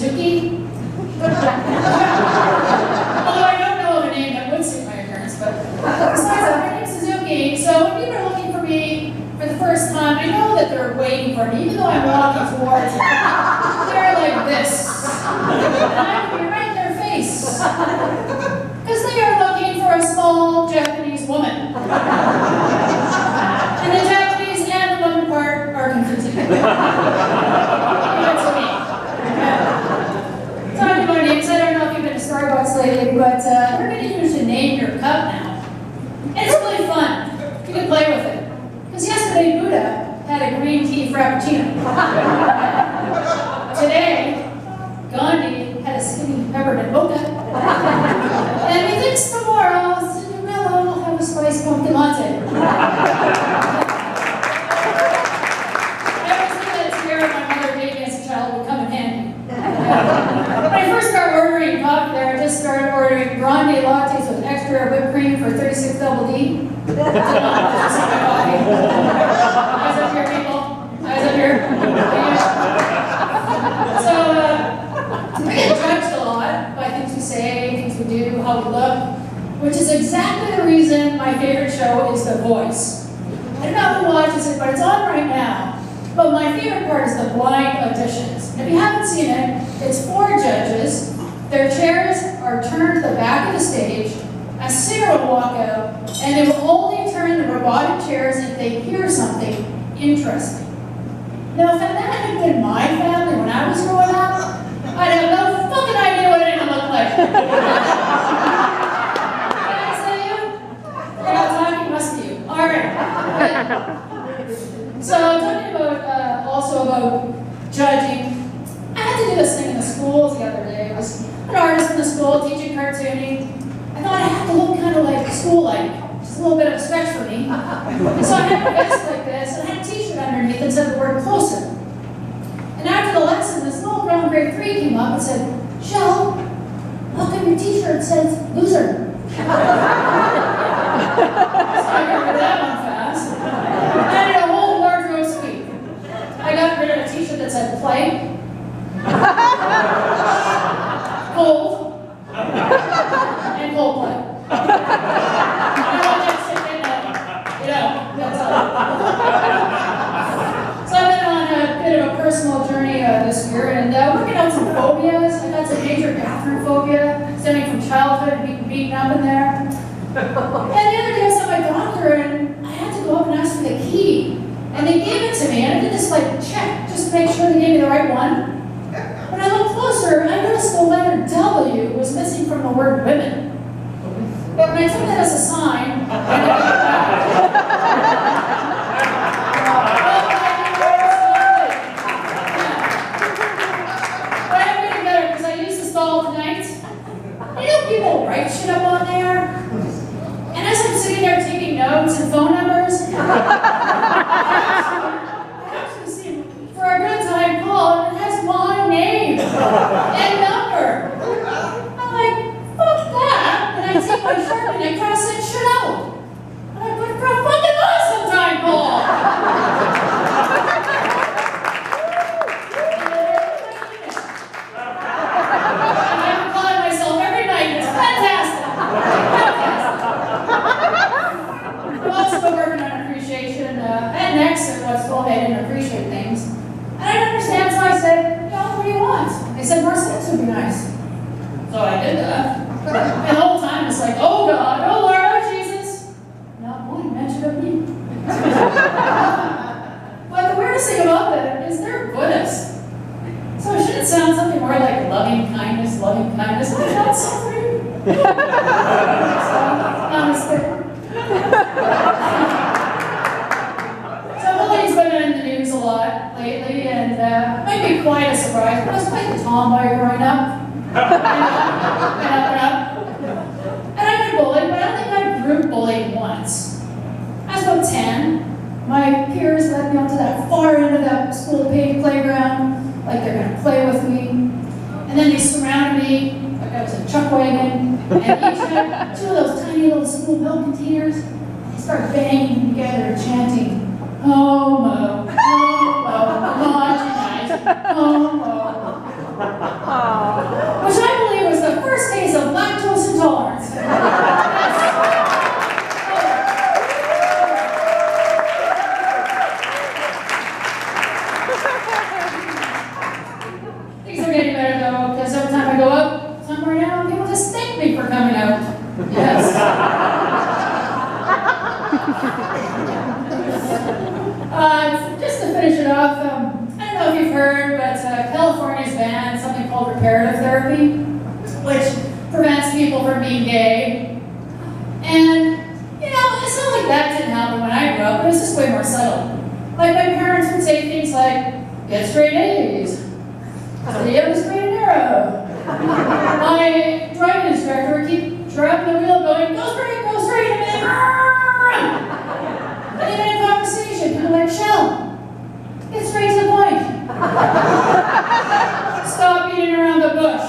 Suzuki. Although I don't know of a name that would suit my appearance, but besides that, my name's Suzuki. So when people are looking for me for the first time, I know that they're waiting for me, even though I'm walking towards them. They're like this. And I'm going to be right in their face. Because they are looking for a small Japanese woman. And the Japanese and the woman part are confusing. Give it to me. Talking about names, I don't know if you've been to Starbucks lately, but we're going to use to name your cup now. And it's really fun. You can play with it. Because yesterday Buddha had a green tea frappuccino. Today, Gandhi had a skinny peppermint mocha. And he thinks tomorrow, Cinderella will have a spiced pumpkin latte. I always think that spirit my mother gave me as a child would come in handy. When I first started ordering coffee there, I just started ordering grande lattes with extra whipped cream for 36 double D. Eyes up here, people. Eyes up here. So, we get judged a lot by things we say, things we do, how we look, which is exactly the reason my favorite show is The Voice. I don't know who watches it, but it's on right now. But my favorite part is the blind auditions. If you haven't seen it, it's 4 judges. Their chairs are turned to the back of the stage. A singer will walk out, and they will only turn the robotic chairs if they hear something interesting. Now, if that had been my family when I was growing up, I'd have no fucking idea what it would look like. Can I say you? You're not talking, must be you. All right. So, talking about also about judging, I had to do this thing in the schools the other day. I was an artist in the school teaching cartooning. I thought I had to look kind of like school-like, just a little bit of a stretch for me. And so I had a vest like this, and I had a t-shirt underneath that said the word closer. And after the lesson, this little girl in grade 3 came up and said, "Shel, how come your t-shirt says loser?" So I got that one fast. I did a whole wardrobe sweep. I got rid of a t-shirt that said play, cold, and Coldplay. I want that shit in that's all. So I've been on a bit of a personal journey this year, and working out some phobias. I got some major bathroom phobia, stemming from childhood, being beaten up in there. And the other day I saw my doctor, and I had to go up and ask for the key. And they gave it to me, and I did this check, just to make sure they gave me the right one. When I looked closer, I noticed the letter W was missing from the word women. But when I took that as a sign, I got it back. But I'm getting better because I used the stall tonight. You know people write shit up on there? And as I'm sitting there taking notes and phone numbers, I actually see for a good time call, and it has my name and number. I'm like, fuck that. And I take my shirt and I cross that shit out. And I put for a fucking awesome time call. And I'm calling myself every night. It's fantastic. I'm also working on appreciation. And next, at what's told me I didn't appreciate things. And I didn't understand, so I said, what do you want? They said, more sex would be nice. So I did that. And the whole time it's like, oh God, oh Lord, oh Jesus. Not one mention of me. But the weirdest thing about them is they're Buddhist. So it shouldn't sound something more like loving kindness, loving kindness. I'm not suffering. Honestly. So bullying's been in the news a lot lately, and it might be quite a surprise, but I was quite the tomboy growing up. And I've been bullied, but I don't think I've group bullied once. I was about 10. My peers led me onto that far end of that school playground, like they're going to play with me. And then they surrounded me, like I was a chuck wagon, and each had 2 of those tiny little school milk containers. They started banging together, chanting, "Homo, homo, homogenized, homo." which I believe was the first case of lactose intolerance. Things are getting better though, because every time I go up somewhere now, people just thank me for coming out. Yes. Just to finish it off, I don't know if you've heard, but California's banned something called reparative therapy, which prevents people from being gay. And, you know, it's not like that didn't happen when I grew up, but it was just way more subtle. Like, my parents would say things like, get straight A's, stay on the straight and narrow. My driving instructor would keep driving the wheel going, go straight, and then, and even in conversation, people like, Shel, get straight to the point. Stop beating around the bush.